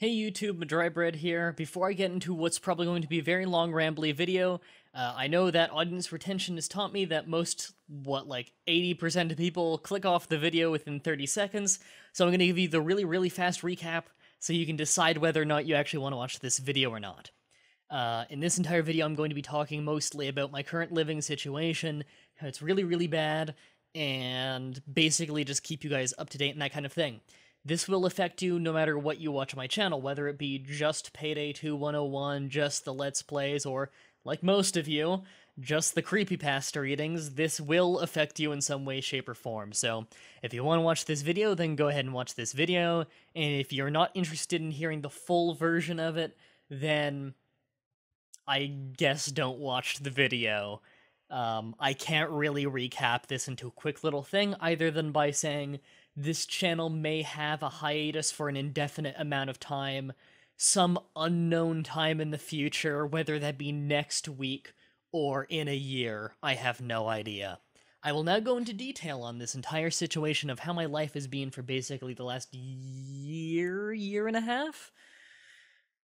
Hey YouTube, Mah-Dry-Bread here. Before I get into what's probably going to be a very long rambly video, I know that audience retention has taught me that most, 80% of people click off the video within 30 seconds, so I'm going to give you the really fast recap so you can decide whether or not you actually want to watch this video or not. In this entire video, I'm going to be talking mostly about my current living situation, how it's really bad, and basically just keep you guys up to date and that kind of thing. This will affect you no matter what you watch on my channel, whether it be just Payday 2 101, just the Let's Plays, or, like most of you, just the creepypasta readings. This will affect you in some way, shape, or form. So, if you want to watch this video, then go ahead and watch this video, and if you're not interested in hearing the full version of it, then I guess don't watch the video. I can't really recap this into a quick little thing, either than by saying this channel may have a hiatus for an indefinite amount of time, some unknown time in the future, whether that be next week or in a year. I have no idea. I will now go into detail on this entire situation of how my life has been for basically the last year and a half.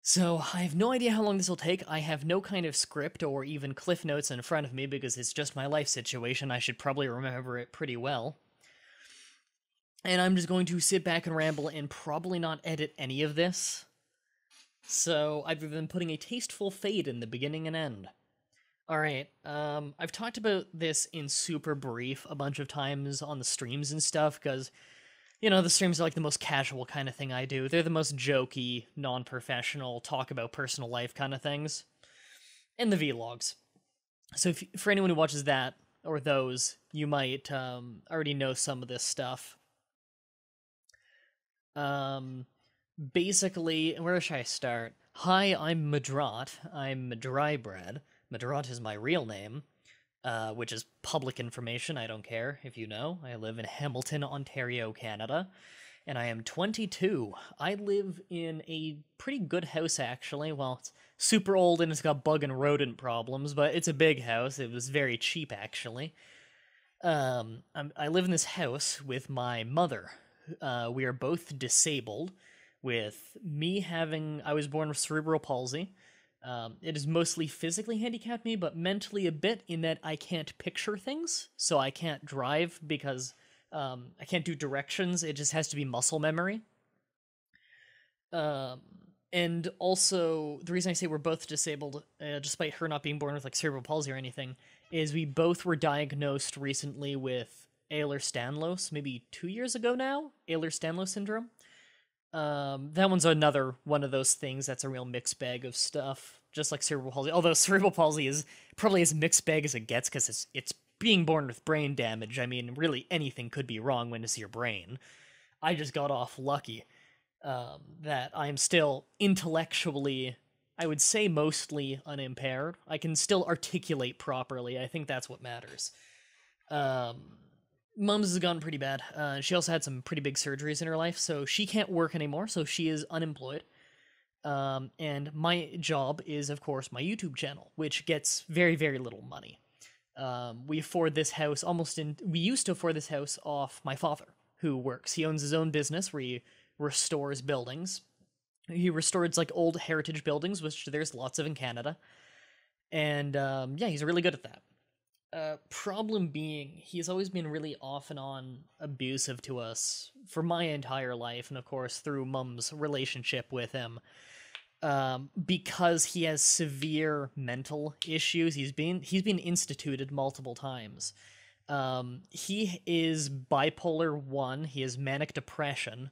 So, I have no idea how long this will take. I have no kind of script or even cliff notes in front of me because it's just my life situation. I should probably remember it pretty well. And I'm just going to sit back and ramble and probably not edit any of this. So, other than putting a tasteful fade in the beginning and end. Alright, I've talked about this in super brief a bunch of times on the streams and stuff, because, you know, the streams are like the most casual kind of thing I do. They're the most jokey, non-professional, talk about personal life kind of things. And the vlogs. So for anyone who watches that, or those, you might already know some of this stuff. Basically, where should I start? Hi, I'm Mah-Dry. I'm Mah-Dry-Bread. Mah-Dry is my real name, which is public information. I don't care if you know. I live in Hamilton, Ontario, Canada, and I am 22. I live in a pretty good house, actually. Well, it's super old and it's got bug and rodent problems, but it's a big house. It was very cheap, actually. I live in this house with my mother. We are both disabled, with me having, I was born with cerebral palsy. It has mostly physically handicapped me, but mentally a bit in that I can't picture things, so I can't drive because I can't do directions, it just has to be muscle memory. And also, the reason I say we're both disabled, despite her not being born with like cerebral palsy or anything, is we both were diagnosed recently with Ehlers-Danlos, maybe 2 years ago now? Ehlers-Danlos syndrome? That one's another one of those things that's a real mixed bag of stuff, just like cerebral palsy. Although cerebral palsy is probably as mixed bag as it gets, because it's being born with brain damage. I mean, really anything could be wrong when it's your brain. I just got off lucky that I'm still intellectually, I would say mostly unimpaired. I can still articulate properly. I think that's what matters. Mom's has gone pretty bad. She also had some pretty big surgeries in her life, so she can't work anymore, so she is unemployed. And my job is, of course, my YouTube channel, which gets very little money. We afford this house we used to afford this house off my father, who works. He owns his own business where he restores buildings. He restores, like, old heritage buildings, which there's lots of in Canada. And, yeah, he's really good at that. Problem being, he's always been really off and on abusive to us for my entire life, and of course through Mum's relationship with him. Because he has severe mental issues, he's been instituted multiple times. He is bipolar 1, he has manic depression,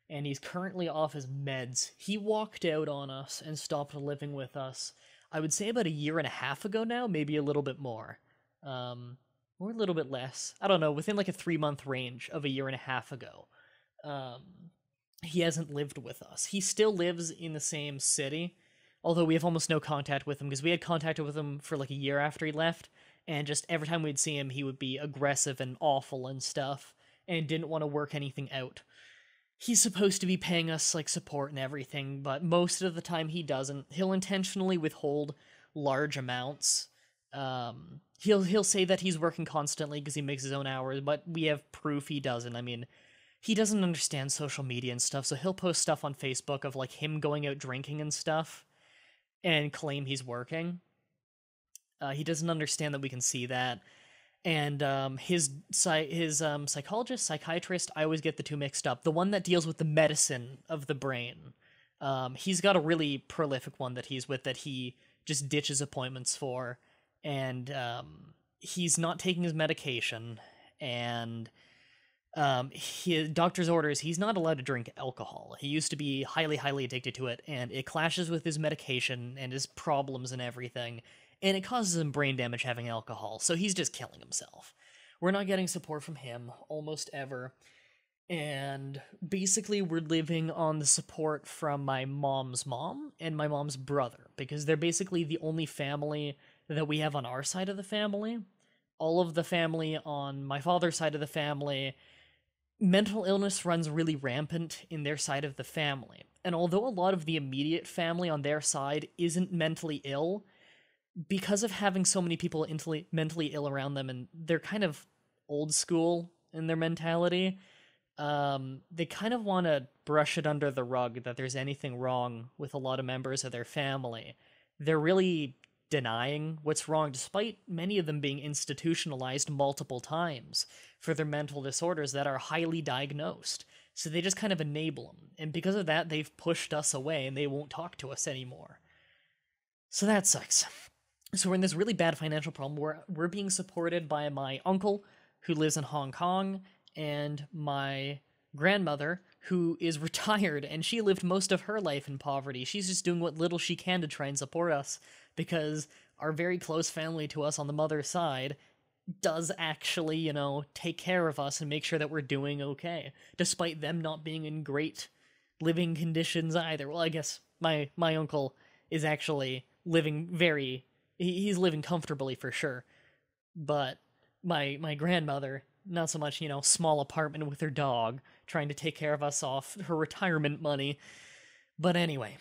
and he's currently off his meds. He walked out on us and stopped living with us, I would say about a year and a half ago now, maybe a little bit more. Or a little bit less. I don't know, within like a 3-month range of a year and a half ago. He hasn't lived with us. He still lives in the same city, although we have almost no contact with him, because we had contact with him for like a year after he left, and just every time we'd see him, he would be aggressive and awful and stuff, and didn't want to work anything out. He's supposed to be paying us like support and everything, but most of the time he doesn't. He'll intentionally withhold large amounts. He'll say that he's working constantly because he makes his own hours, but we have proof he doesn't. I mean, he doesn't understand social media and stuff, so he'll post stuff on Facebook of like him going out drinking and stuff and claim he's working. He doesn't understand that we can see that. And his psychologist, psychiatrist, I always get the two mixed up. The one that deals with the medicine of the brain. He's got a really prolific one that he's with that he just ditches appointments for. And he's not taking his medication. And doctor's orders, he's not allowed to drink alcohol. He used to be highly, highly addicted to it. And it clashes with his medication and his problems and everything. And it causes him brain damage having alcohol, so he's just killing himself. We're not getting support from him, almost ever. And basically we're living on the support from my mom's mom and my mom's brother, because they're basically the only family that we have on our side of the family. All of the family on my father's side of the family, mental illness runs really rampant in their side of the family. And although a lot of the immediate family on their side isn't mentally ill, because of having so many people mentally ill around them, and they're kind of old school in their mentality, they kind of want to brush it under the rug that there's anything wrong with a lot of members of their family. They're really denying what's wrong, despite many of them being institutionalized multiple times for their mental disorders that are highly diagnosed. So they just kind of enable them. And because of that, they've pushed us away and they won't talk to us anymore. So that sucks. So we're in this really bad financial problem where we're being supported by my uncle, who lives in Hong Kong, and my grandmother, who is retired, and she lived most of her life in poverty. She's just doing what little she can to try and support us, because our very close family to us on the mother's side does actually, take care of us and make sure that we're doing okay, despite them not being in great living conditions either. Well, I guess my uncle is actually living he's living comfortably for sure. But my grandmother, not so much, small apartment with her dog, trying to take care of us off her retirement money. But anyway,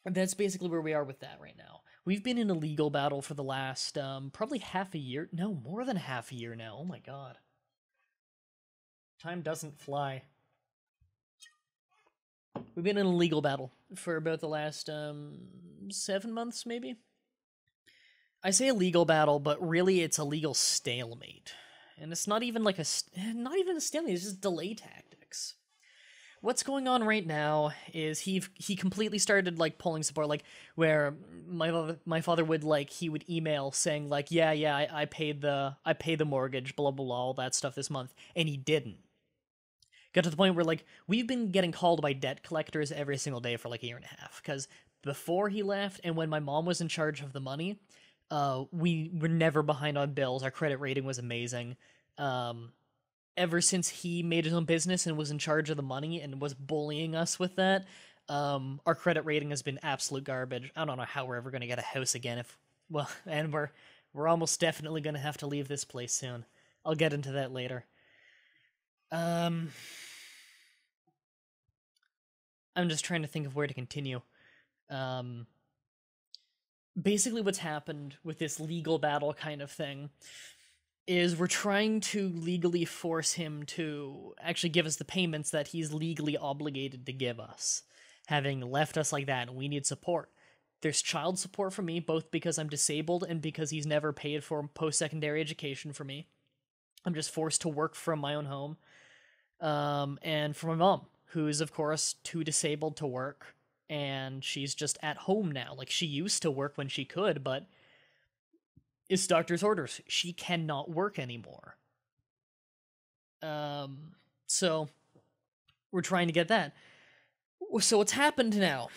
that's basically where we are with that right now. We've been in a legal battle for the last, probably half a year. No, more than half a year now. Oh my god. Time doesn't fly. We've been in a legal battle for about the last, 7 months, maybe? I say a legal battle, but really it's a legal stalemate. And it's not even like not even a stalemate, it's just delay tactics. What's going on right now is he completely started like pulling support, like where my father would he would email saying like, yeah, I paid the mortgage, blah blah blah, all that stuff this month, and he didn't. Got to the point where we've been getting called by debt collectors every single day for like a year and a half, because before he left and when my mom was in charge of the money, we were never behind on bills. Our credit rating was amazing. Ever since he made his own business and was in charge of the money and was bullying us with that, our credit rating has been absolute garbage. I don't know how we're ever going to get a house again and we're almost definitely going to have to leave this place soon. I'll get into that later. I'm just trying to think of where to continue. Basically what's happened with this legal battle kind of thing is we're trying to legally force him to actually give us the payments that he's legally obligated to give us, having left us like that, and we need support. There's child support for me, both because I'm disabled and because he's never paid for post-secondary education for me. I'm just forced to work from my own home. And for my mom, who's, of course, too disabled to work, and she's just at home now. She used to work when she could, but it's doctor's orders. She cannot work anymore. So we're trying to get that. So what's happened now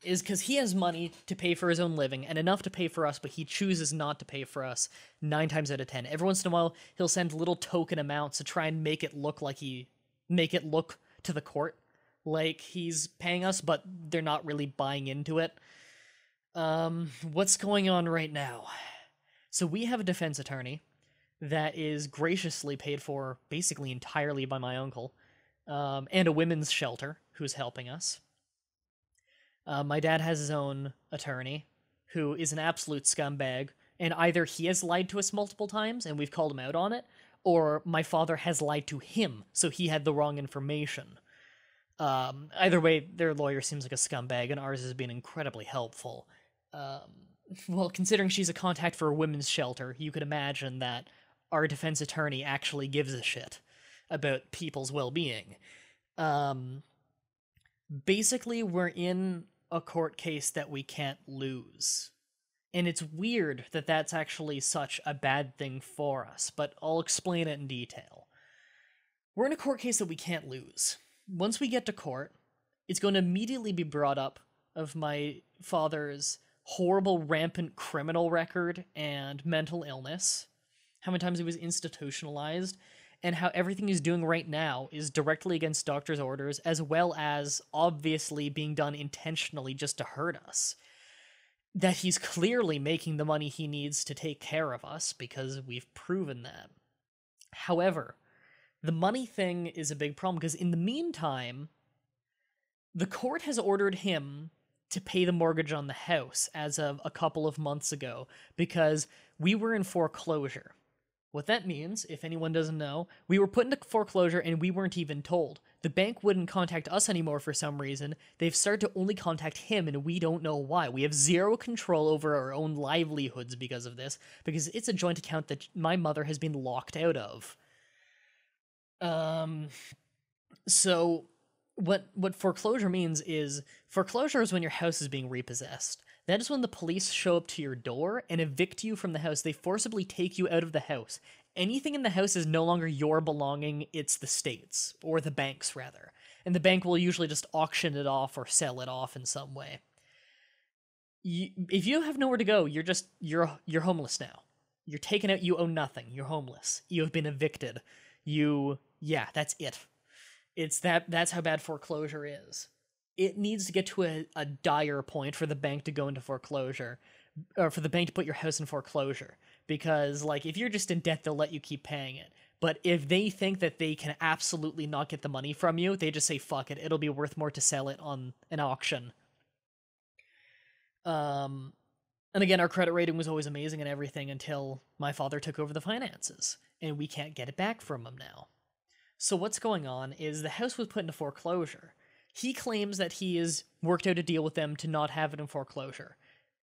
is because he has money to pay for his own living and enough to pay for us, but he chooses not to pay for us 9 times out of 10. Every once in a while, he'll send little token amounts to try and make it look to the court like he's paying us, but they're not really buying into it. What's going on right now? So we have a defense attorney that is graciously paid for basically entirely by my uncle, and a women's shelter who's helping us. My dad has his own attorney, who is an absolute scumbag, and either he has lied to us multiple times, and we've called him out on it, or my father has lied to him, so he had the wrong information. Either way, their lawyer seems like a scumbag, and ours has been incredibly helpful. Well, considering she's a contact for a women's shelter, you could imagine that our defense attorney actually gives a shit about people's well-being. Basically, we're in a court case that we can't lose. And it's weird that that's actually such a bad thing for us, but I'll explain it in detail. We're in a court case that we can't lose. Once we get to court, it's going to immediately be brought up of my father's horrible, rampant criminal record and mental illness, how many times he was institutionalized, and how everything he's doing right now is directly against doctor's orders, as well as obviously being done intentionally just to hurt us. That he's clearly making the money he needs to take care of us, because we've proven that. However, the money thing is a big problem, because in the meantime, the court has ordered him to pay the mortgage on the house as of a couple of months ago, because we were in foreclosure. What that means, if anyone doesn't know, we were put into foreclosure and we weren't even told. The bank wouldn't contact us anymore for some reason. They've started to only contact him, and we don't know why. We have zero control over our own livelihoods because of this, because it's a joint account that my mother has been locked out of. So what foreclosure means is, foreclosure is when your house is being repossessed. That is when the police show up to your door and evict you from the house. They forcibly take you out of the house. Anything in the house is no longer your belonging, it's the state's, or the bank's rather. And the bank will usually just auction it off or sell it off in some way. If you have nowhere to go, you're homeless now. You're taken out, you own nothing, you're homeless. You have been evicted. Yeah, that's it. That's how bad foreclosure is. It needs to get to a dire point for the bank to go into foreclosure, or for the bank to put your house in foreclosure. Because, like, if you're just in debt, they'll let you keep paying it. But if they think that they can absolutely not get the money from you, they just say, fuck it, it'll be worth more to sell it on an auction. And again, our credit rating was always amazing and everything until my father took over the finances, and we can't get it back from him now. So what's going on is the house was put into foreclosure. He claims that he has worked out a deal with them to not have it in foreclosure,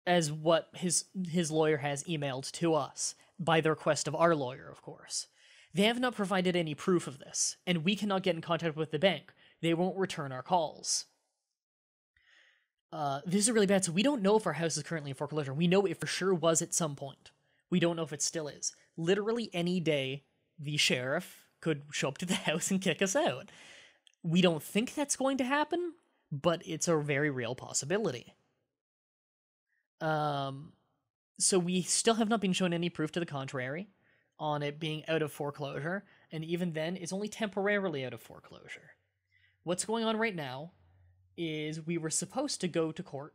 as what his lawyer has emailed to us, by the request of our lawyer, of course. They have not provided any proof of this, and we cannot get in contact with the bank. They won't return our calls. This is really bad, so we don't know if our house is currently in foreclosure. We know it for sure was at some point. We don't know if it still is. Literally any day, the sheriff could show up to the house and kick us out. We don't think that's going to happen, but it's a very real possibility. So we still have not been shown any proof to the contrary on it being out of foreclosure, and even then, it's only temporarily out of foreclosure. What's going on right now is we were supposed to go to court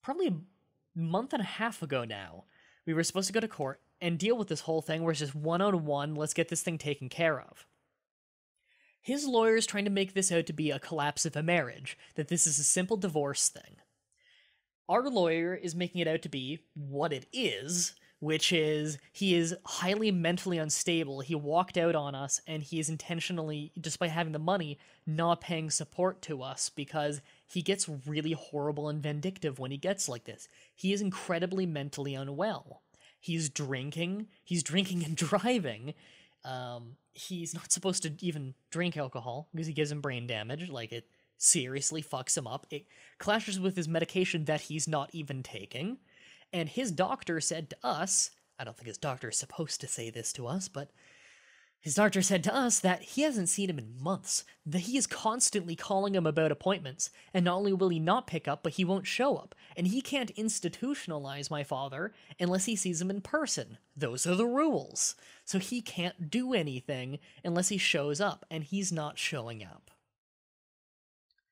probably a month and a half ago now. We were supposed to go to court and deal with this whole thing where it's just one-on-one, let's get this thing taken care of. His lawyer is trying to make this out to be a collapse of a marriage, that this is a simple divorce thing. Our lawyer is making it out to be what it is, which is he is highly mentally unstable. He walked out on us, and he is intentionally, despite having the money, not paying support to us because he gets really horrible and vindictive when he gets like this. He is incredibly mentally unwell. He's drinking and driving. He's not supposed to even drink alcohol because he gives him brain damage. Like, it seriously fucks him up. It clashes with his medication that he's not even taking. And his doctor said to us, I don't think his doctor is supposed to say this to us, but his doctor said to us that he hasn't seen him in months, that he is constantly calling him about appointments, and not only will he not pick up, but he won't show up, and he can't institutionalize my father unless he sees him in person. Those are the rules. So he can't do anything unless he shows up, and he's not showing up.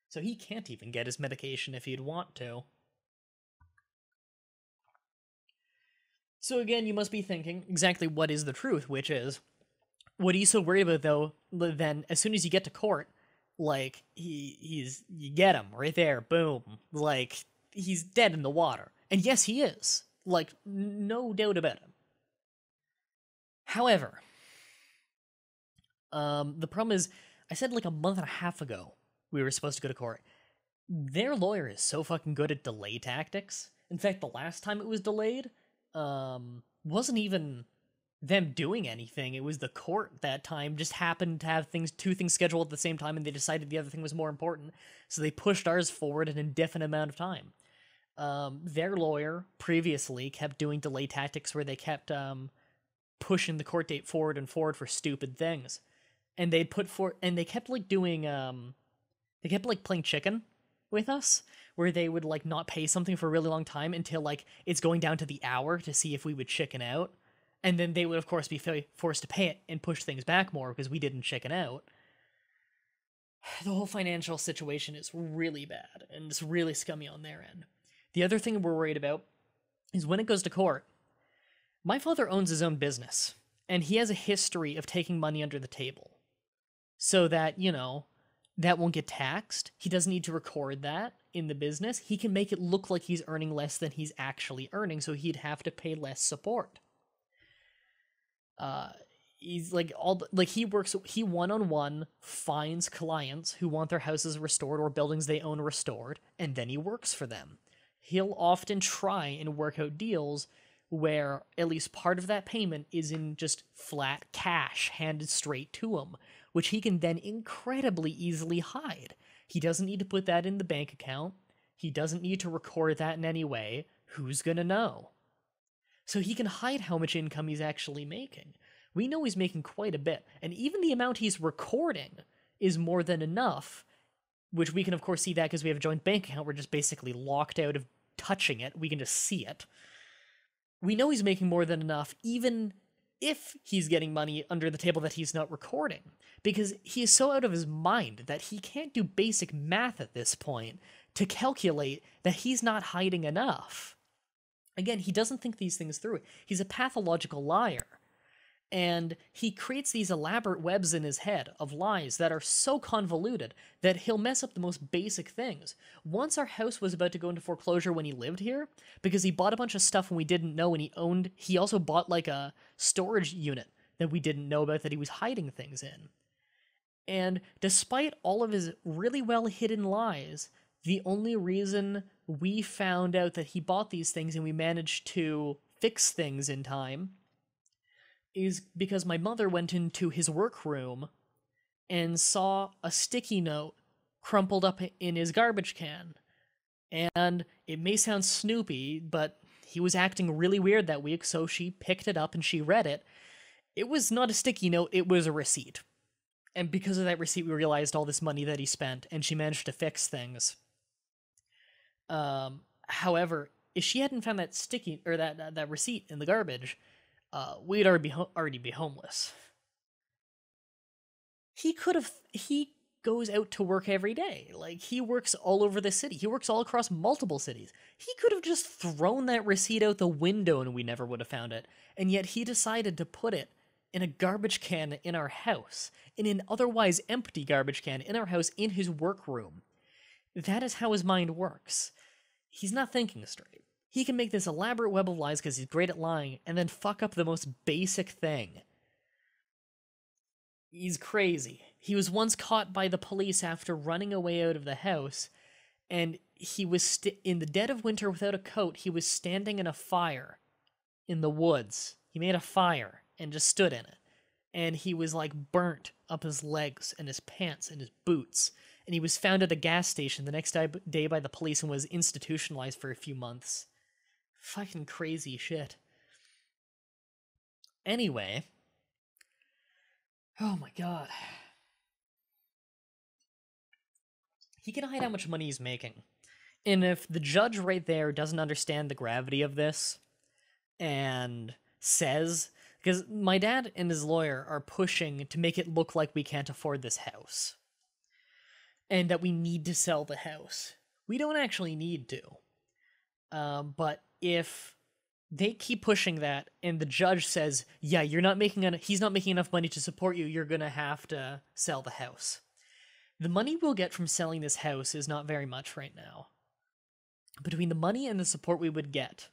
So he can't even get his medication if he'd want to. So again, you must be thinking exactly what is the truth, which is, what are you so worried about, though, then as soon as you get to court, like, you get him right there, boom, like, he's dead in the water. And yes, he is. Like, no doubt about it. However, The problem is, I said like a month and a half ago we were supposed to go to court. Their lawyer is so fucking good at delay tactics. In fact, the last time it was delayed, wasn't even them doing anything. It was the court that time just happened to have two things scheduled at the same time, and they decided the other thing was more important, so they pushed ours forward an indefinite amount of time. Their lawyer previously kept doing delay tactics where they kept pushing the court date forward and forward for stupid things, and they kept like doing they kept like playing chicken with us, where they would like not pay something for a really long time until like it's going down to the hour to see if we would chicken out. And then they would, of course, be forced to pay it and push things back more because we didn't chicken out. The whole financial situation is really bad, and it's really scummy on their end. The other thing we're worried about is when it goes to court. My father owns his own business, and he has a history of taking money under the table. So that, that won't get taxed. He doesn't need to record that in the business. He can make it look like he's earning less than he's actually earning, so he'd have to pay less support. He's like he one-on-one finds clients who want their houses restored or buildings they own restored, and then he works for them. He'll often try and work out deals where at least part of that payment is in just flat cash handed straight to him, which he can then incredibly easily hide. He doesn't need to put that in the bank account. He doesn't need to record that in any way. Who's gonna know? So he can hide how much income he's actually making. We know he's making quite a bit, and even the amount he's recording is more than enough, which we can of course see that because we have a joint bank account. We're just basically locked out of touching it. We can just see it. We know he's making more than enough, even if he's getting money under the table that he's not recording, because he is so out of his mind that he can't do basic math at this point to calculate that he's not hiding enough. Again, he doesn't think these things through. He's a pathological liar. And he creates these elaborate webs in his head of lies that are so convoluted that he'll mess up the most basic things. Once our house was about to go into foreclosure when he lived here, because he bought a bunch of stuff when we didn't know, and he also bought like a storage unit that we didn't know about that he was hiding things in. And despite all of his really well hidden lies, the only reason we found out that he bought these things and we managed to fix things in time is because my mother went into his workroom and saw a sticky note crumpled up in his garbage can. And it may sound snoopy, but he was acting really weird that week, so she picked it up and she read it. It was not a sticky note, it was a receipt. And because of that receipt, we realized all this money that he spent, and she managed to fix things. However, if she hadn't found that sticky or that receipt in the garbage, we'd already be homeless. He goes out to work every day. Like, he works all over the city. He works all across multiple cities. He could have just thrown that receipt out the window and we never would have found it. And yet he decided to put it in a garbage can in our house, in an otherwise empty garbage can in our house in his workroom. That is how his mind works. He's not thinking straight. He can make this elaborate web of lies because he's great at lying, and then fuck up the most basic thing. He's crazy. He was once caught by the police after running away out of the house, and he was in the dead of winter without a coat. He was standing in a fire in the woods. He made a fire and just stood in it. And he was like burnt up his legs and his pants and his boots. And he was found at a gas station the next day by the police and was institutionalized for a few months. Fucking crazy shit. Anyway. Oh my god. He can hide how much money he's making. And if the judge right there doesn't understand the gravity of this and says, because my dad and his lawyer are pushing to make it look like we can't afford this house and that we need to sell the house. We don't actually need to. But if they keep pushing that and the judge says, yeah, he's not making enough money to support you, you're going to have to sell the house. The money we'll get from selling this house is not very much right now. Between the money and the support we would get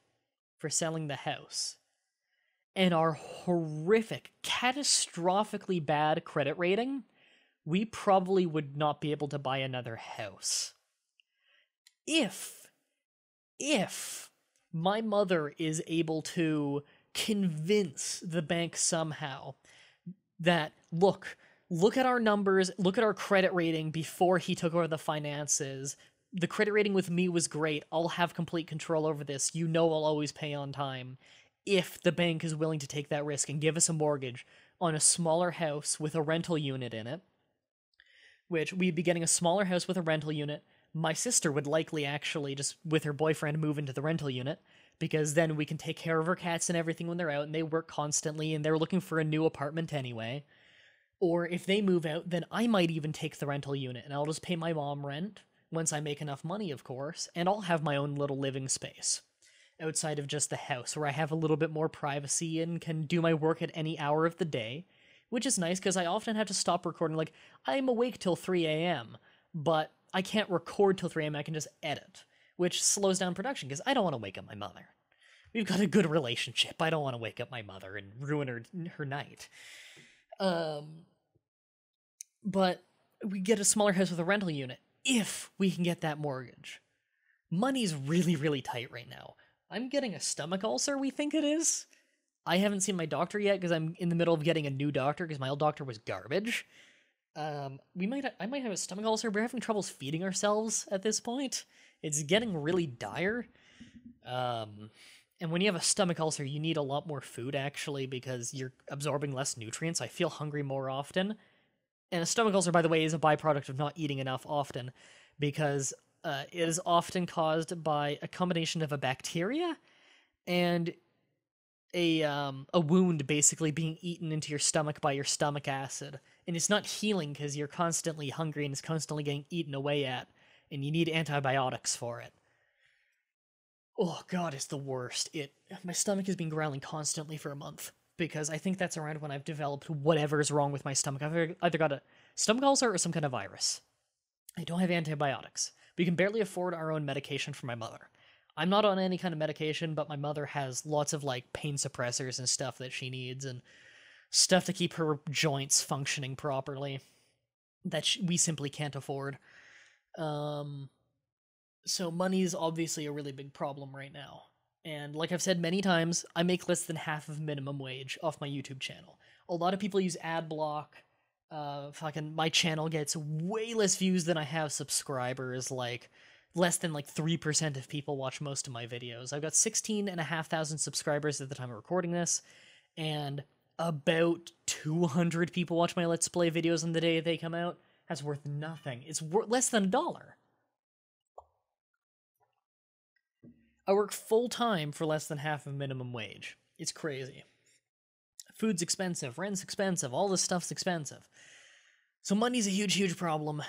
for selling the house and our horrific, catastrophically bad credit rating, we probably would not be able to buy another house. If my mother is able to convince the bank somehow that, look at our numbers, look at our credit rating before he took over the finances. The credit rating with me was great. I'll have complete control over this. You know I'll always pay on time. If the bank is willing to take that risk and give us a mortgage on a smaller house with a rental unit in it, which we'd be getting a smaller house with a rental unit. My sister would likely actually just, with her boyfriend, move into the rental unit, because then we can take care of her cats and everything when they're out, and they work constantly, and they're looking for a new apartment anyway. Or if they move out, then I might even take the rental unit, and I'll just pay my mom rent, once I make enough money, of course, and I'll have my own little living space outside of just the house, where I have a little bit more privacy and can do my work at any hour of the day, which is nice because I often have to stop recording. Like, I'm awake till 3 a.m., but I can't record till 3 a.m. I can just edit, which slows down production because I don't want to wake up my mother. We've got a good relationship. I don't want to wake up my mother and ruin her night. But we get a smaller house with a rental unit if we can get that mortgage. Money's really, really tight right now. I'm getting a stomach ulcer, we think it is. I haven't seen my doctor yet because I'm in the middle of getting a new doctor because my old doctor was garbage. I might have a stomach ulcer. We're having troubles feeding ourselves at this point. It's getting really dire. And when you have a stomach ulcer, you need a lot more food, actually, because you're absorbing less nutrients. I feel hungry more often. And a stomach ulcer, by the way, is a byproduct of not eating enough often, because it is often caused by a combination of a bacteria and a wound basically being eaten into your stomach by your stomach acid. And it's not healing because you're constantly hungry and it's constantly getting eaten away at, and you need antibiotics for it. Oh god, it's the worst. My stomach has been growling constantly for a month, because I think that's around when I've developed whatever's wrong with my stomach. I've either got a stomach ulcer or some kind of virus. I don't have antibiotics. We can barely afford our own medication for my mother. I'm not on any kind of medication, but my mother has lots of, like, pain suppressors and stuff that she needs, and stuff to keep her joints functioning properly that we simply can't afford. So money's obviously a really big problem right now. And like I've said many times, I make less than half of minimum wage off my YouTube channel. A lot of people use ad block. My channel gets way less views than I have subscribers. Like, less than 3% of people watch most of my videos. I've got 16,500 subscribers at the time of recording this, and about 200 people watch my Let's Play videos on the day they come out. That's worth nothing. It's less than $1. I work full-time for less than half of minimum wage. It's crazy. Food's expensive, rent's expensive, all this stuff's expensive. So money's a huge, huge problem.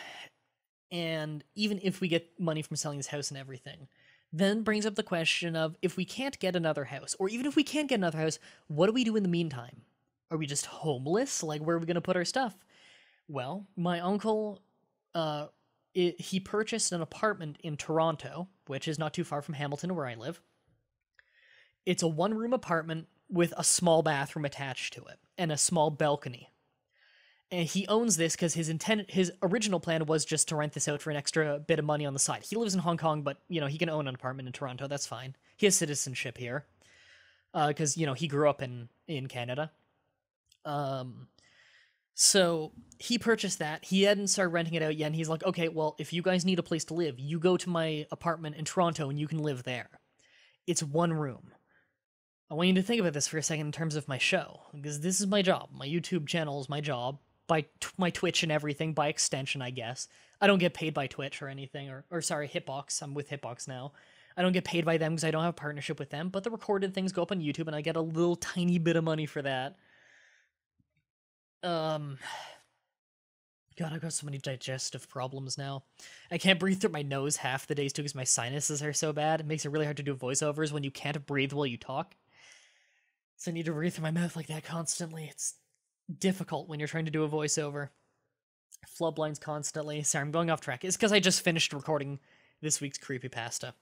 And even if we get money from selling this house and everything, then brings up the question of, if we can't get another house, or even if we can't get another house, what do we do in the meantime? Are we just homeless? Like, where are we going to put our stuff? Well, my uncle, he purchased an apartment in Toronto, which is not too far from Hamilton, where I live. It's a one-room apartment with a small bathroom attached to it, and a small balcony. And he owns this because his original plan was just to rent this out for an extra bit of money on the side. He lives in Hong Kong, but, he can own an apartment in Toronto, that's fine. He has citizenship here, because, he grew up in Canada. So he purchased that. He hadn't started renting it out yet, and he's like, okay, well, if you guys need a place to live, you go to my apartment in Toronto and you can live there. It's one room. I want you to think about this for a second in terms of my show, because this is my job. My YouTube channel is my job, by my Twitch and everything, by extension, I guess. I don't get paid by Twitch or anything, or sorry, Hitbox. I'm with Hitbox now. I don't get paid by them because I don't have a partnership with them, but the recorded things go up on YouTube, and I get a little tiny bit of money for that. God, I've got so many digestive problems now. I can't breathe through my nose half the days, too, because my sinuses are so bad. It makes it really hard to do voiceovers when you can't breathe while you talk. So I need to breathe through my mouth like that constantly. It's difficult when you're trying to do a voiceover. Flub lines constantly. Sorry, I'm going off track. It's because I just finished recording this week's creepypasta.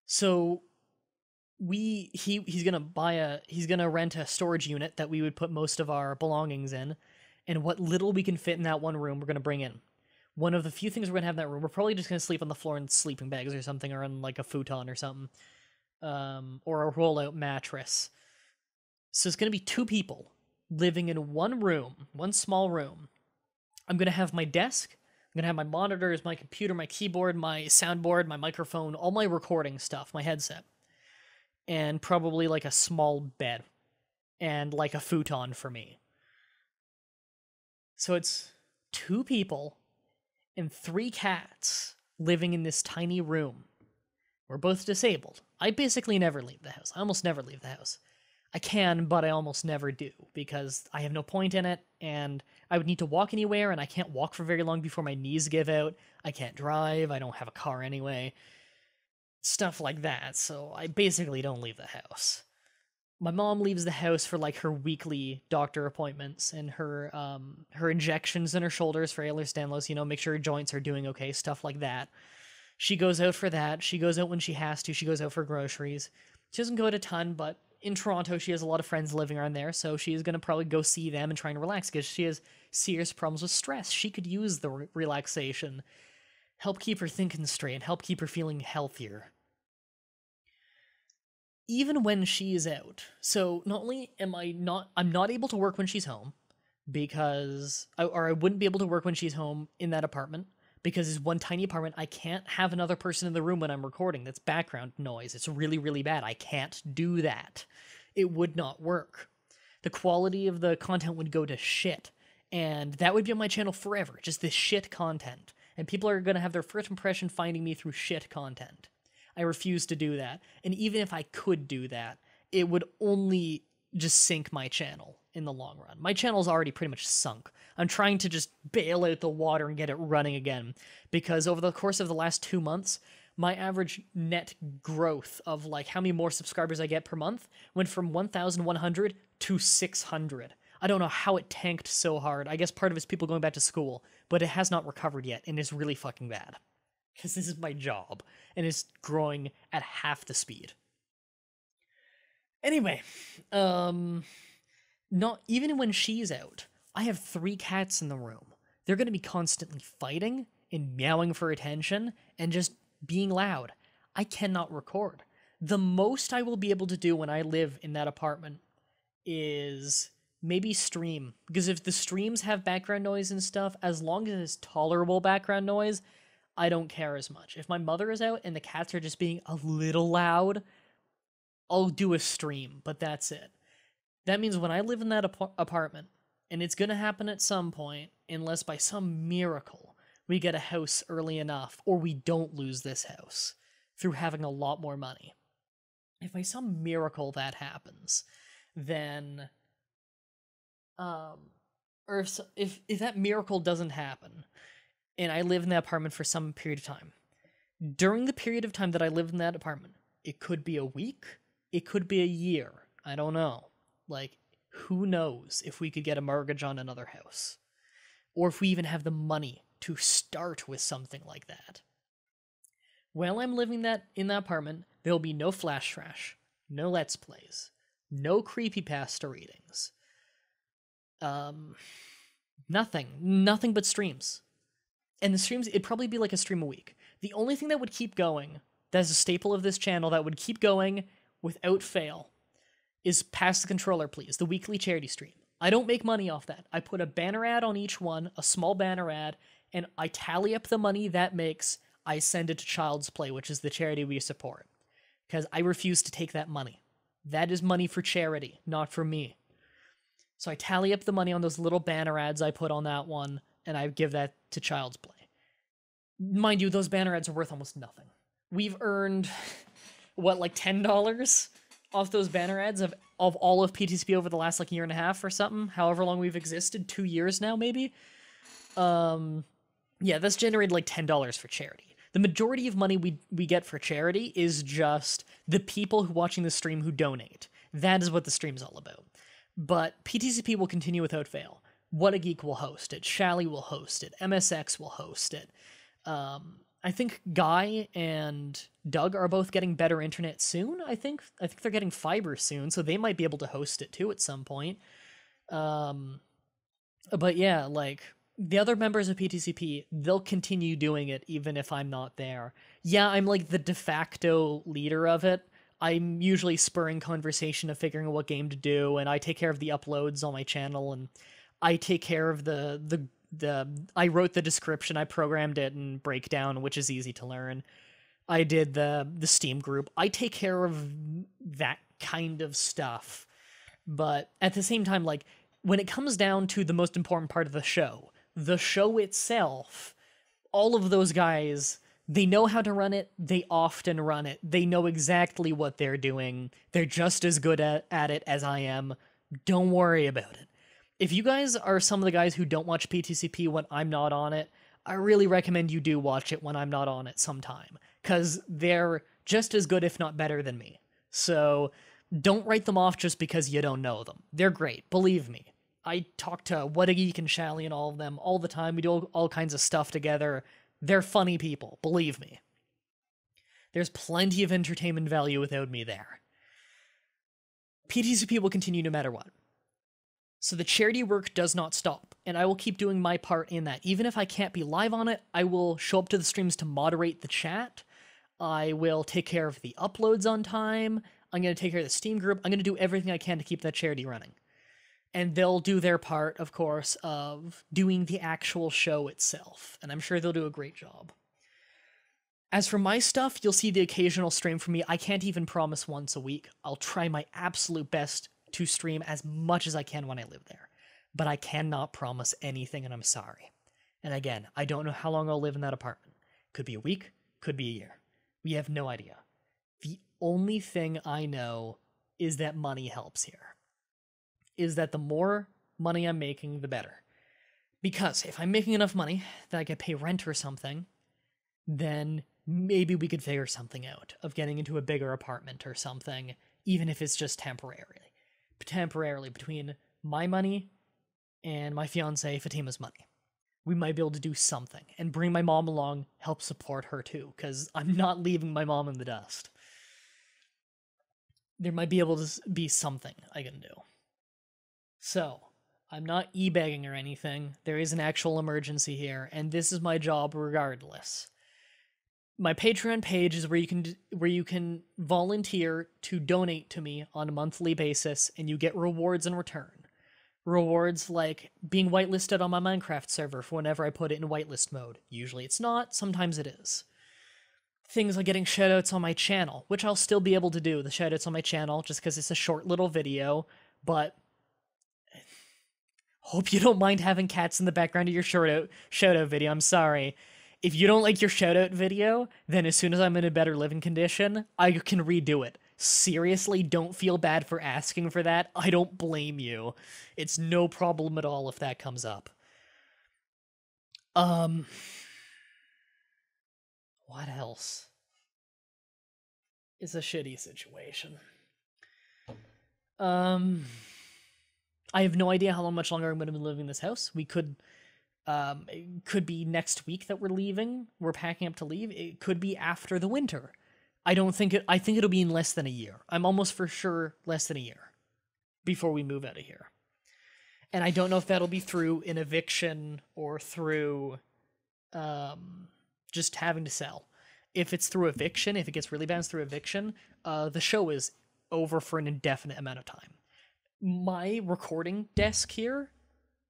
So he's gonna rent a storage unit that we would put most of our belongings in, and what little we can fit in that one room we're gonna bring in. One of the few things we're gonna have in that room, we're probably just gonna sleep on the floor in sleeping bags or something, or on like a futon or something, or a rollout mattress. So it's gonna be 2 people living in one room, one small room. I'm gonna have my desk. I'm gonna have my monitors, my computer, my keyboard, my soundboard, my microphone, all my recording stuff, my headset, and probably like a small bed and like a futon for me. So it's 2 people and 3 cats living in this tiny room. We're both disabled. I basically never leave the house. I almost never leave the house. I can, but I almost never do, because I have no point in it, and I would need to walk anywhere, and I can't walk for very long before my knees give out. I can't drive. I don't have a car anyway. Stuff like that, so I basically don't leave the house. My mom leaves the house for like her weekly doctor appointments and her injections in her shoulders for Ehlers-Danlos, make sure her joints are doing okay, stuff like that. She goes out for that. She goes out when she has to. She goes out for groceries. She doesn't go out a ton, but in Toronto, she has a lot of friends living around there, so she's going to probably go see them and try and relax, because she has serious problems with stress. She could use the relaxation, help keep her thinking straight, and help keep her feeling healthier. Even when she is out, so not only I'm not able to work when she's home, I wouldn't be able to work when she's home in that apartment, because it's one tiny apartment. I can't have another person in the room when I'm recording. That's background noise. It's really, really bad. I can't do that. It would not work. The quality of the content would go to shit, and that would be on my channel forever, just this shit content. And people are going to have their first impression finding me through shit content. I refuse to do that. And even if I could do that, it would only just sink my channel in the long run. My channel's already pretty much sunk. I'm trying to just bail out the water and get it running again, because over the course of the last 2 months, my average net growth of like how many more subscribers I get per month went from 1,100 to 600. I don't know how it tanked so hard. I guess part of it's people going back to school, but it has not recovered yet, and it's really fucking bad. Because this is my job, and it's growing at half the speed. Anyway, not even when she's out, I have 3 cats in the room. They're going to be constantly fighting and meowing for attention and just being loud. I cannot record. The most I will be able to do when I live in that apartment is maybe stream. Because if the streams have background noise and stuff, as long as it's tolerable background noise, I don't care as much. If my mother is out and the cats are just being a little loud, I'll do a stream, but that's it. That means when I live in that apartment, and it's going to happen at some point, unless by some miracle we get a house early enough, or we don't lose this house through having a lot more money. If by some miracle that happens, then, or if that miracle doesn't happen, and I live in that apartment for some period of time, during the period of time that I live in that apartment, it could be a week, it could be a year, I don't know. Like, who knows if we could get a mortgage on another house? Or if we even have the money to start with something like that. While I'm living in that apartment, there'll be no Flash Trash, no Let's Plays, no creepypasta readings. Nothing but streams. And the streams, it'd probably be like a stream a week. The only thing that would keep going, that's a staple of this channel, that would keep going without fail, is Pass the Controller Please, the weekly charity stream. I don't make money off that. I put a banner ad on each one, a small banner ad, and I tally up the money that makes, I send it to Child's Play, which is the charity we support. Because I refuse to take that money. That is money for charity, not for me. So I tally up the money on those little banner ads I put on that one, and I give that to Child's Play. Mind you, those banner ads are worth almost nothing. We've earned, like $10 off those banner ads of all of PTSP over the last, year and a half or something, however long we've existed, 2 years now, maybe? Yeah, that's generated, $10 for charity. The majority of money we get for charity is just the people who watching the stream who donate. That is what the stream's all about. But PTCP will continue without fail. What a Geek will host it. Shally will host it. MSX will host it. I think Guy and Doug are both getting better internet soon. I think they're getting fiber soon, so they might be able to host it too at some point. Um, but yeah, like the other members of PTCP, they'll continue doing it even if I'm not there. Yeah, I'm like the de facto leader of it. I'm usually spurring conversation of figuring out what game to do, and I take care of the uploads on my channel, and I take care of the I wrote the description, I programmed it and breakdown, which is easy to learn. I did the Steam group. I take care of that kind of stuff. But at the same time, like when it comes down to the most important part of the show itself, all of those guys, they know how to run it, they often run it, they know exactly what they're doing, they're just as good at it as I am. Don't worry about it. If you guys are some of the guys who don't watch PTCP when I'm not on it, I really recommend you do watch it when I'm not on it sometime, because they're just as good, if not better, than me. So don't write them off just because you don't know them. They're great, believe me. I talk to What a Geek and Shally and all of them all the time. We do all kinds of stuff together. They're funny people, believe me. There's plenty of entertainment value without me there. PTCP will continue no matter what. So the charity work does not stop, and I will keep doing my part in that. Even if I can't be live on it, I will show up to the streams to moderate the chat. I will take care of the uploads on time. I'm going to take care of the Steam group. I'm going to do everything I can to keep that charity running. And they'll do their part, of course, of doing the actual show itself, and I'm sure they'll do a great job. As for my stuff, you'll see the occasional stream from me. I can't even promise once a week. I'll try my absolute best to stream as much as I can when I live there. But I cannot promise anything, and I'm sorry. And again, I don't know how long I'll live in that apartment. Could be a week, could be a year. We have no idea. The only thing I know is that money helps here. Is that the more money I'm making, the better. Because if I'm making enough money that I could pay rent or something, then maybe we could figure something out of getting into a bigger apartment or something, even if it's just temporarily between my money and my fiance Fatima's money. We might be able to do something and bring my mom along, help support her too, because I'm not leaving my mom in the dust. There might be able to be something I can do. So, I'm not e-begging or anything. There is an actual emergency here, and this is my job regardless. My Patreon page is where you can volunteer to donate to me on a monthly basis, and you get rewards in return. Rewards like being whitelisted on my Minecraft server for whenever I put it in whitelist mode. Usually it's not, sometimes it is. Things like getting shoutouts on my channel, which I'll still be able to do, the shoutouts on my channel, just because it's a short little video, but hope you don't mind having cats in the background of your shoutout video, I'm sorry. If you don't like your shoutout video, then as soon as I'm in a better living condition, I can redo it. Seriously, don't feel bad for asking for that. I don't blame you. It's no problem at all if that comes up. What else? It's a shitty situation. I have no idea how much longer I'm going to be living in this house. It could be next week that we're leaving. We're packing up to leave. It could be after the winter. I think it'll be in less than a year. I'm almost for sure less than a year before we move out of here. And I don't know if that'll be through an eviction or through just having to sell. If it's through eviction, if it gets really bad, it's through eviction, the show is over for an indefinite amount of time. My recording desk here,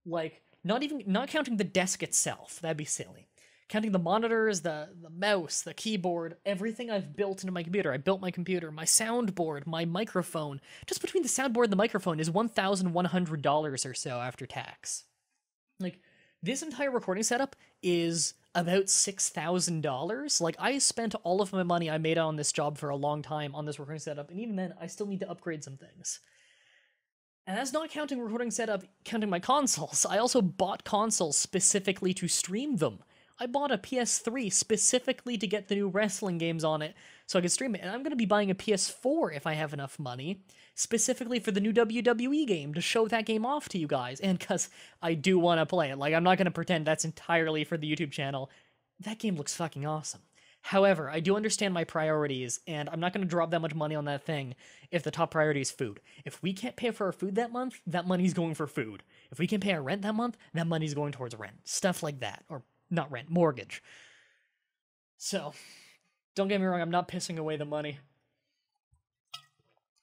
like, not counting the desk itself, that'd be silly. Counting the monitors, the mouse, the keyboard, everything I've built into my computer. I built my computer, my soundboard, my microphone. Just between the soundboard and the microphone is $1,100 or so after tax. Like, this entire recording setup is about $6,000. Like, I spent all of my money I made on this job for a long time on this recording setup, and even then, I still need to upgrade some things. And that's not counting recording setup, counting my consoles. I also bought consoles specifically to stream them. I bought a PS3 specifically to get the new wrestling games on it so I could stream it. And I'm going to be buying a PS4 if I have enough money, specifically for the new WWE game, to show that game off to you guys. And because I do want to play it. Like, I'm not going to pretend that's entirely for the YouTube channel. that game looks fucking awesome. However, I do understand my priorities, and I'm not going to drop that much money on that thing if the top priority is food. If we can't pay for our food that month, that money's going for food. If we can't pay our rent that month, that money's going towards rent. Stuff like that. Or, not rent, mortgage. So, don't get me wrong, I'm not pissing away the money.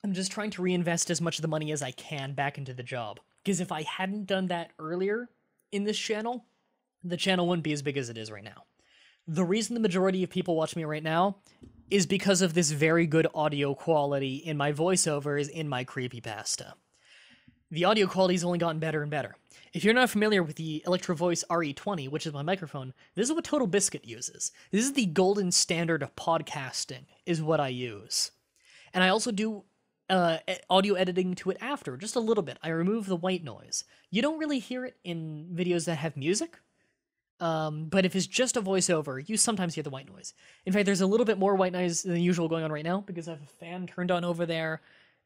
I'm just trying to reinvest as much of the money as I can back into the job. Because if I hadn't done that earlier in this channel, the channel wouldn't be as big as it is right now. The reason the majority of people watch me right now is because of this very good audio quality in my voiceovers in my creepypasta. The audio quality's only gotten better and better. If you're not familiar with the Electro Voice RE20, which is my microphone, this is what Total Biscuit uses. This is the golden standard of podcasting, is what I use. And I also do audio editing to it after, just a little bit. I remove the white noise. You don't really hear it in videos that have music, but if it's just a voiceover, you sometimes hear the white noise. In fact, there's a little bit more white noise than usual going on right now, because I have a fan turned on over there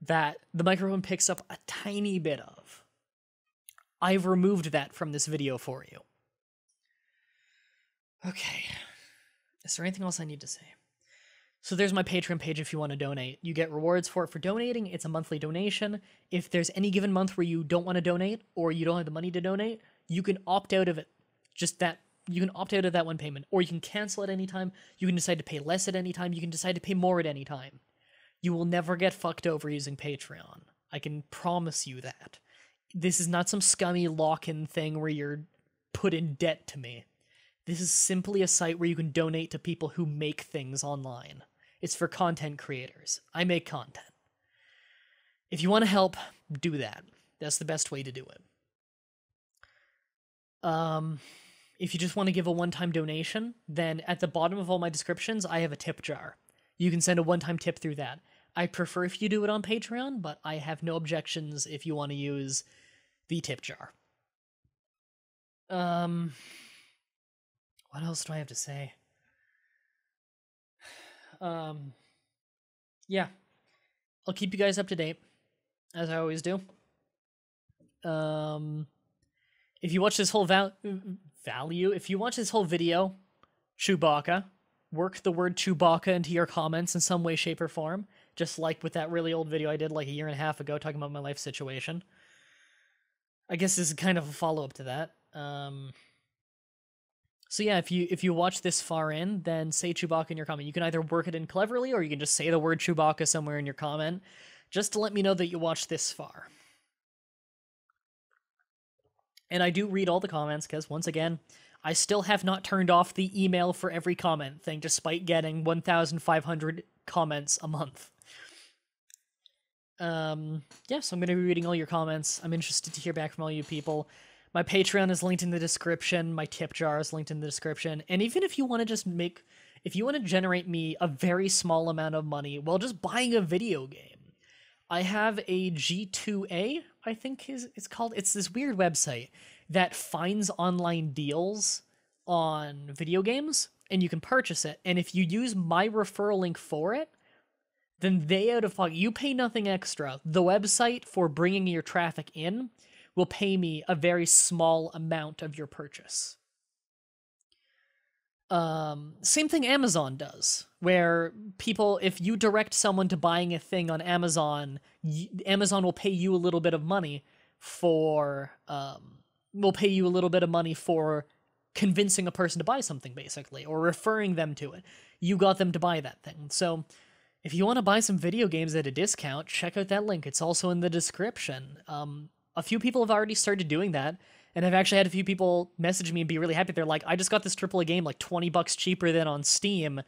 that the microphone picks up a tiny bit of. I've removed that from this video for you. Okay. Is there anything else I need to say? So there's my Patreon page if you want to donate. You get rewards for it for donating. It's a monthly donation. If there's any given month where you don't want to donate or you don't have the money to donate, you can opt out of it. Just that, you can opt out of that one payment, or you can cancel at any time. You can decide to pay less at any time. You can decide to pay more at any time. You will never get fucked over using Patreon. I can promise you that. This is not some scummy lock-in thing where you're put in debt to me. This is simply a site where you can donate to people who make things online. It's for content creators. I make content. If you want to help, do that. That's the best way to do it. If you just want to give a one-time donation, then at the bottom of all my descriptions, I have a tip jar. You can send a one-time tip through that. I prefer if you do it on Patreon, but I have no objections if you want to use the tip jar. What else do I have to say? Yeah. I'll keep you guys up to date, as I always do. If you watch this whole if you watch this whole video, Chewbacca, work the word Chewbacca into your comments in some way, shape, or form, just like with that really old video I did like a year and a half ago talking about my life situation. I guess this is kind of a follow-up to that. So yeah, if you watch this far in, then say Chewbacca in your comment. You can either work it in cleverly, or you can just say the word Chewbacca somewhere in your comment, just to let me know that you watched this far. And I do read all the comments, because, once again, I still have not turned off the email for every comment thing, despite getting 1,500 comments a month. Yeah, so I'm going to be reading all your comments. I'm interested to hear back from all you people. My Patreon is linked in the description. My tip jar is linked in the description. And even if you want to just if you want to generate me a very small amount of money while just buying a video game, I have a G2A, I think it's called. It's this weird website that finds online deals on video games, and you can purchase it. And if you use my referral link for it, then they out of pocket, you pay nothing extra. The website for bringing your traffic in will pay me a very small amount of your purchase. Same thing Amazon does, where people, if you direct someone to buying a thing on Amazon, Amazon will pay you a little bit of money for, convincing a person to buy something, basically, or referring them to it. You got them to buy that thing. So if you want to buy some video games at a discount, check out that link. It's also in the description. A few people have already started doing that, and I've actually had a few people message me and be really happy. They're like, I just got this AAA game like $20 cheaper than on Steam,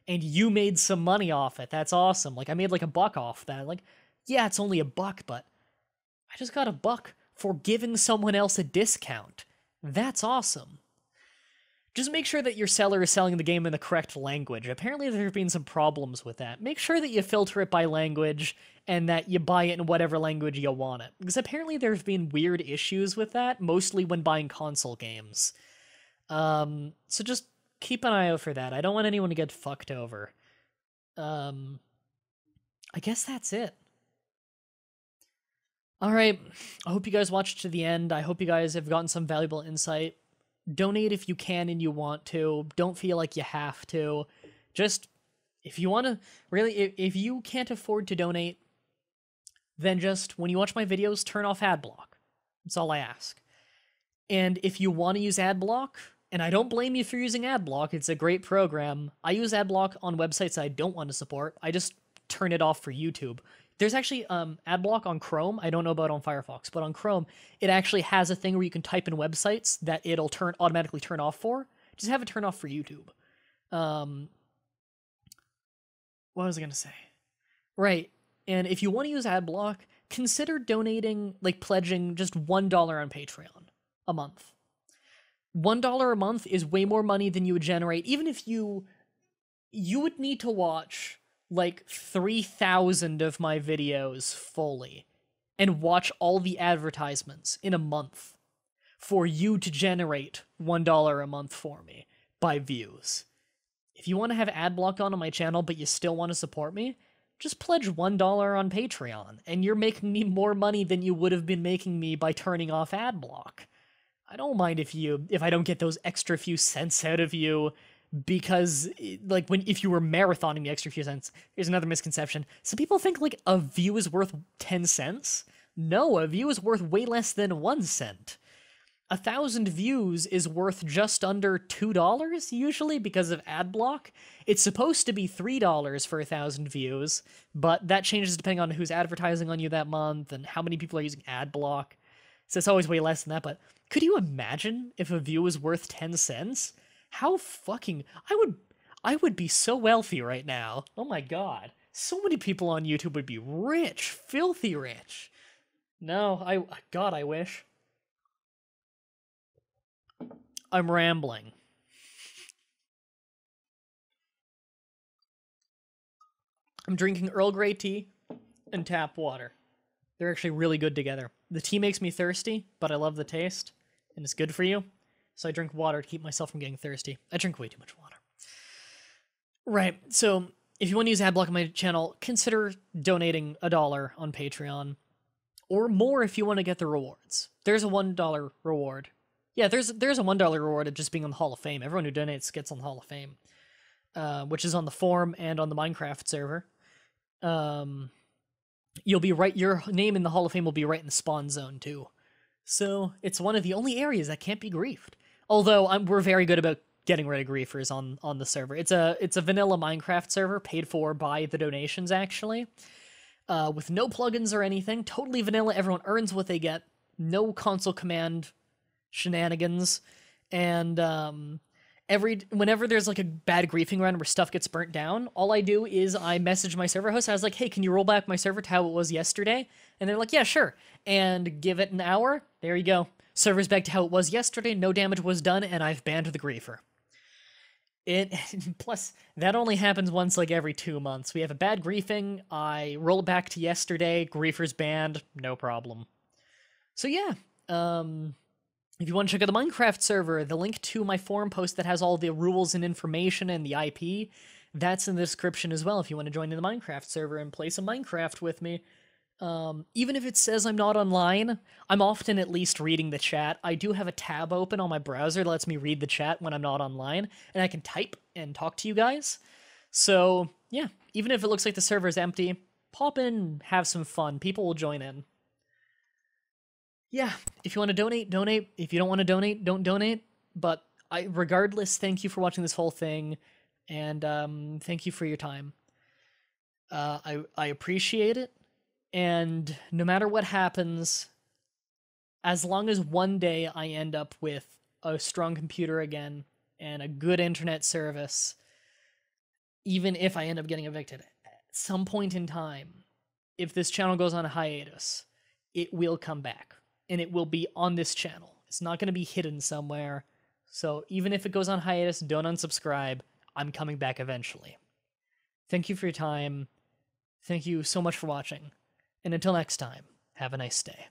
and you made some money off it. That's awesome. Like, I made like $1 off that. Like, yeah, it's only $1, but I just got $1 for giving someone else a discount. That's awesome. Just make sure that your seller is selling the game in the correct language. Apparently there have been some problems with that. Make sure that you filter it by language and that you buy it in whatever language you want it. Because apparently there have been weird issues with that, mostly when buying console games. So just keep an eye out for that. I don't want anyone to get fucked over. I guess that's it. Alright, I hope you guys watched to the end. I hope you guys have gotten some valuable insight. Donate if you can and you want to. Don't feel like you have to. Just, if you want to, really, if you can't afford to donate, then just, when you watch my videos, turn off ad block. That's all I ask. And if you want to use ad block, and I don't blame you for using ad block, it's a great program. I use ad block on websites I don't want to support. I just turn it off for YouTube. There's actually ad block on Chrome. I don't know about on Firefox, but on Chrome, it actually has a thing where you can type in websites that it'll automatically turn off for. Just have it turn off for YouTube. What was I going to say? Right. And if you want to use ad block, consider donating, like pledging just $1 on Patreon a month. $1 a month is way more money than you would generate, even if you would need to watch like 3,000 of my videos fully and watch all the advertisements in a month for you to generate $1 a month for me by views. If you want to have ad block on my channel, but you still want to support me, just pledge $1 on Patreon, and you're making me more money than you would have been making me by turning off ad block. I don't mind if I don't get those extra few cents out of you, because like if you were marathoning the extra few cents. Here's another misconception. Some people think like a view is worth 10 cents. No, a view is worth way less than 1 cent. 1,000 views is worth just under $2 usually because of ad block. It's supposed to be $3 for 1,000 views, but that changes depending on who's advertising on you that month and how many people are using ad block. So it's always way less than that, but could you imagine if a view was worth 10 cents? How fucking... I would be so wealthy right now. Oh my god. So many people on YouTube would be rich. Filthy rich. No, God, I wish. I'm rambling. I'm drinking Earl Grey tea and tap water. They're actually really good together. The tea makes me thirsty, but I love the taste, and it's good for you. So I drink water to keep myself from getting thirsty. I drink way too much water. Right, so if you want to use adblock on my channel, consider donating $1 on Patreon. Or more if you want to get the rewards. There's a $1 reward. Yeah, there's a $1 reward of just being on the Hall of Fame. Everyone who donates gets on the Hall of Fame. Which is on the forum and on the Minecraft server. You'll be right, your name in the Hall of Fame will be right in the spawn zone too. So it's one of the only areas that can't be griefed. Although we're very good about getting rid of griefers on the server. It's a vanilla Minecraft server paid for by the donations actually. With no plugins or anything, totally vanilla, everyone earns what they get, no console command shenanigans, and whenever there's like a bad griefing run where stuff gets burnt down, all I do is I message my server host. I was like, hey, can you roll back my server to how it was yesterday? And they're like, yeah, sure. And give it an hour, there you go. Server's back to how it was yesterday, no damage was done, and I've banned the griefer. Plus, that only happens once like every 2 months. We have a bad griefing, I roll it back to yesterday, griefer's banned, no problem. So yeah, if you want to check out the Minecraft server, the link to my forum post that has all the rules and information and the IP, that's in the description as well if you want to join in the Minecraft server and play some Minecraft with me. Even if it says I'm not online, I'm often at least reading the chat. I do have a tab open on my browser that lets me read the chat when I'm not online, and I can type and talk to you guys. So, yeah, even if it looks like the server's empty, pop in, have some fun. People will join in. Yeah, if you want to donate, donate. If you don't want to donate, don't donate. But regardless, thank you for watching this whole thing, and thank you for your time. I appreciate it. And no matter what happens, as long as one day I end up with a strong computer again and a good internet service, even if I end up getting evicted, at some point in time, if this channel goes on a hiatus, it will come back. And it will be on this channel. It's not going to be hidden somewhere. So even if it goes on hiatus, don't unsubscribe. I'm coming back eventually. Thank you for your time. Thank you so much for watching. And until next time, have a nice day.